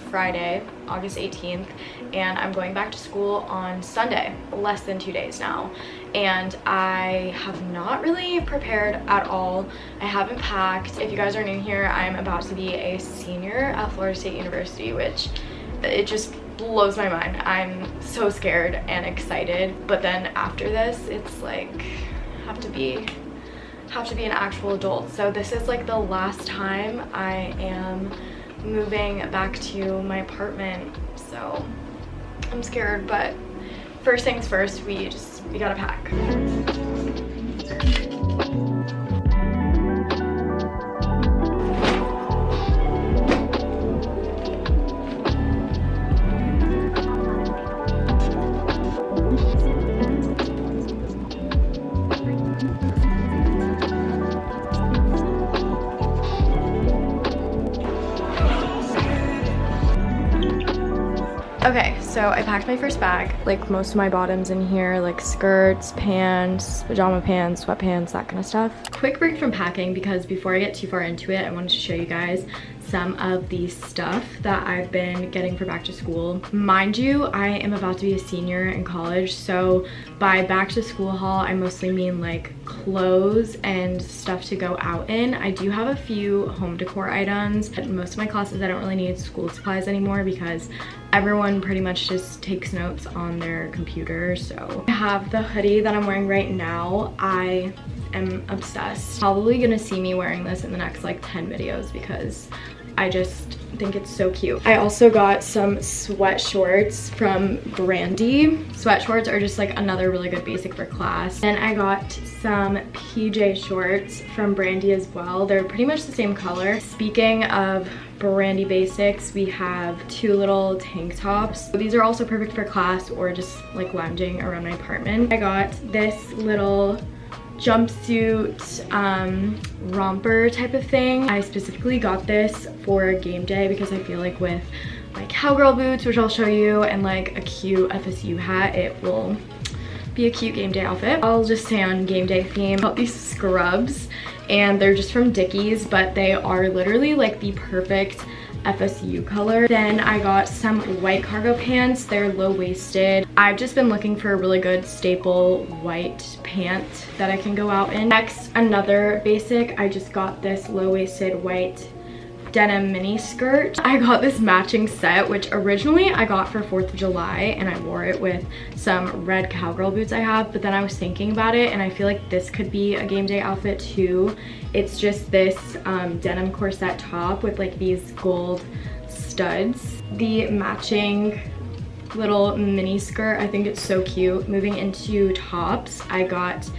Friday, August 18th, and I'm going back to school on Sunday, less than 2 days now, and I have not really prepared at all. I haven't packed. If you guys are new here, I'm about to be a senior at Florida State University, which it just blows my mind. I'm so scared and excited, but then after this, it's like have to be an actual adult. So this is like the last time I am moving back to my apartment, so I'm scared, but first things first, we gotta pack. Okay, so I packed my first bag. Like most of my bottoms in here, like skirts, pants, pajama pants, sweatpants, that kind of stuff. Quick break from packing because before I get too far into it, I wanted to show you guys some of the stuff that I've been getting for back to school. Mind you, I am about to be a senior in college, so by back to school haul, I mostly mean like clothes and stuff to go out in. I do have a few home decor items, but most of my classes I don't really need school supplies anymore because everyone pretty much just takes notes on their computer. So I have the hoodie that I'm wearing right now. I am obsessed. Probably gonna see me wearing this in the next like 10 videos because I just think it's so cute. I also got some sweat shorts from Brandy. Sweat shorts are just like another really good basic for class. And I got some PJ shorts from Brandy as well. They're pretty much the same color. Speaking of Brandy basics, we have two little tank tops. These are also perfect for class or just like lounging around my apartment. I got this little jumpsuit romper type of thing. I specifically got this for game day because I feel like with my cowgirl boots, which I'll show you, and like a cute FSU hat, it will be a cute game day outfit. I'll just say on game day theme. I got these scrubs and they're just from Dickies, but they are literally like the perfect FSU color. Then I got some white cargo pants. They're low-waisted. I've just been looking for a really good staple white pant that I can go out in. Next, another basic. I just got this low-waisted white denim mini skirt. I got this matching set, which originally I got for 4th of July, and I wore it with some red cowgirl boots I have, but then I was thinking about it and I feel like this could be a game day outfit too. It's just this denim corset top with like these gold studs. The matching little mini skirt, I think it's so cute. Moving into tops, I got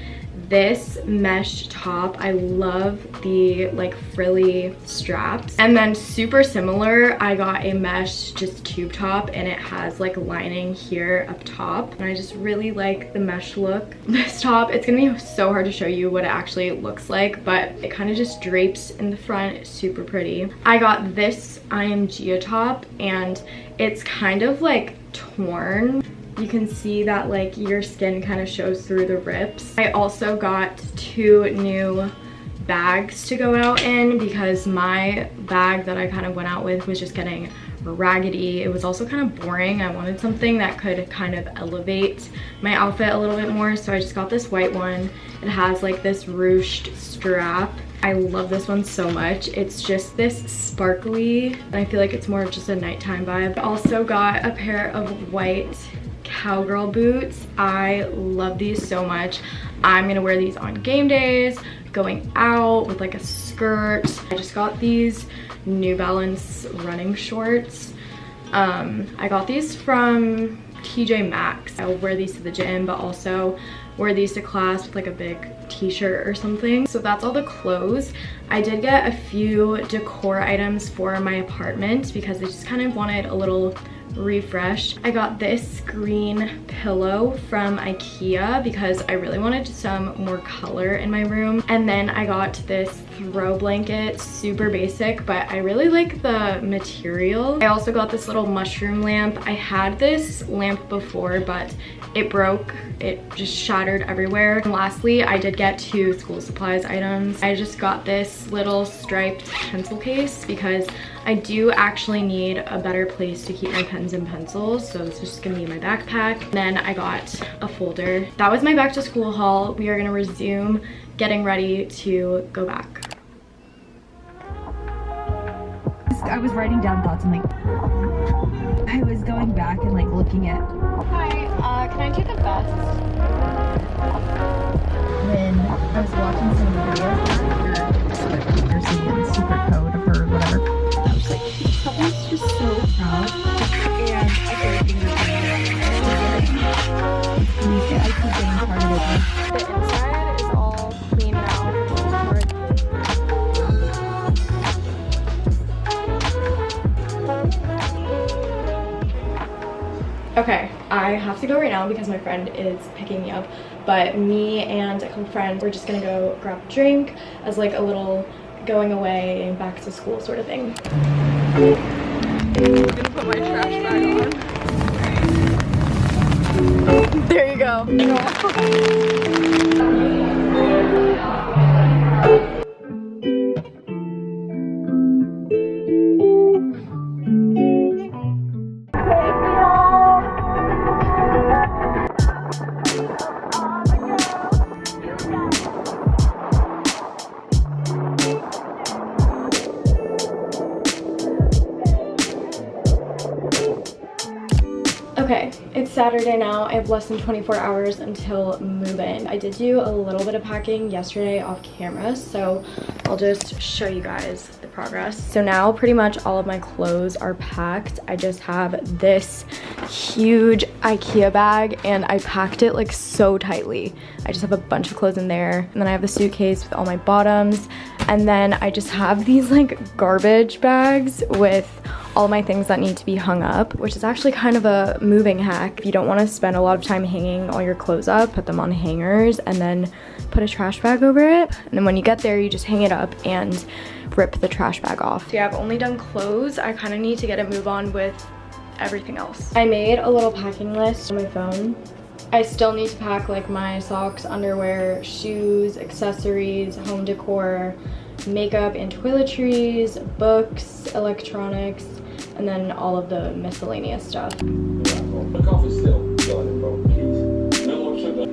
this mesh top. I love the like frilly straps. And then super similar, I got a mesh just tube top and it has like lining here up top. And I just really like the mesh look. This top, it's gonna be so hard to show you what it actually looks like, but it kind of just drapes in the front. It's super pretty. I got this IMG top and it's kind of like torn. You can see that like your skin kind of shows through the rips. I also got two new bags to go out in because my bag that I kind of went out with was just getting raggedy. It was also kind of boring. I wanted something that could kind of elevate my outfit a little bit more, so I just got this white one. It has like this ruched strap. I love this one so much. It's just this sparkly, and I feel like it's more of just a nighttime vibe. I also got a pair of white cowgirl boots. I love these so much. I'm gonna wear these on game days, going out with like a skirt. I just got these New Balance running shorts. I got these from TJ Maxx. I'll wear these to the gym, but also wear these to class with like a big t-shirt or something. So that's all the clothes. I did get a few decor items for my apartment because I just kind of wanted a little refresh. I got this green pillow from IKEA because I really wanted some more color in my room. And then I got this throw blanket, super basic, but I really like the material. I also got this little mushroom lamp. I had this lamp before, but it broke. It just shattered everywhere. And lastly, I did get 2 school supplies items. I just got this little striped pencil case because I do actually need a better place to keep my pens and pencils, so this is just gonna be my backpack. Then I got a folder. That was my back to school haul. We are gonna resume getting ready to go back. I was writing down thoughts and like I was going back and like looking at. Hi, can I do the best? When I was watching some videos, you're seeing the secret code of her, whatever. I was like, someone's just so proud, and I feel like things are I keep getting part of it. The inside is all clean now for the most part. Okay, I have to go right now because my friend is picking me up, but me and a couple friends, we're just gonna go grab a drink as like a little going away back to school sort of thing. I'm gonna put my trash bag on. There you go. Okay, it's Saturday now. I have less than 24 hours until move-in. I did do a little bit of packing yesterday off camera, so I'll just show you guys the progress. So now pretty much all of my clothes are packed. I just have this huge IKEA bag and I packed it like so tightly. I just have a bunch of clothes in there, and then I have the suitcase with all my bottoms, and then I just have these like garbage bags with all my things that need to be hung up, which is actually kind of a moving hack. If you don't want to spend a lot of time hanging all your clothes up, put them on hangers and then put a trash bag over it. And then when you get there, you just hang it up and rip the trash bag off. So yeah, I've only done clothes. I kind of need to get a move on with everything else. I made a little packing list on my phone. I still need to pack like my socks, underwear, shoes, accessories, home decor, makeup and toiletries, books, electronics, and then all of the miscellaneous stuff. The coffee's still going, bro. Please. No more sugar.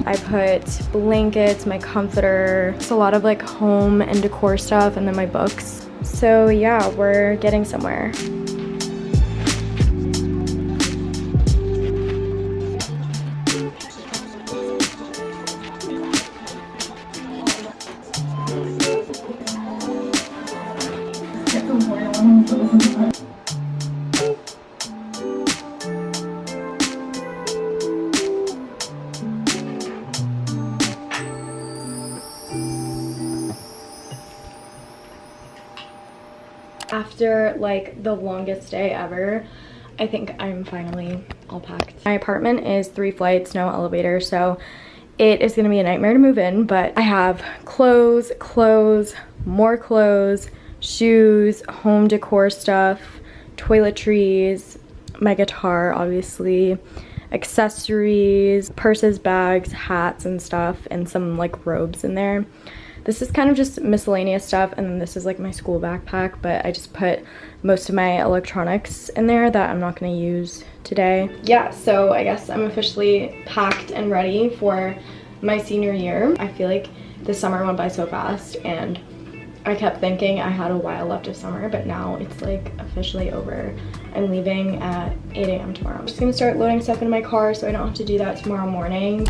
I put blankets, my comforter, just a lot of like home and decor stuff, and then my books. So yeah, we're getting somewhere. After like the longest day ever, I think I'm finally all packed. My apartment is 3 flights, no elevator, so it is gonna be a nightmare to move in, but I have clothes, more clothes, shoes, home decor stuff, toiletries, my guitar obviously, accessories, purses, bags, hats and stuff, and some like robes in there. This is kind of just miscellaneous stuff, and then this is like my school backpack, but I just put most of my electronics in there that I'm not gonna use today. Yeah, so I guess I'm officially packed and ready for my senior year. I feel like this summer went by so fast, and I kept thinking I had a while left of summer, but now it's like officially over. I'm leaving at 8 a.m. tomorrow. I'm just gonna start loading stuff into my car so I don't have to do that tomorrow morning.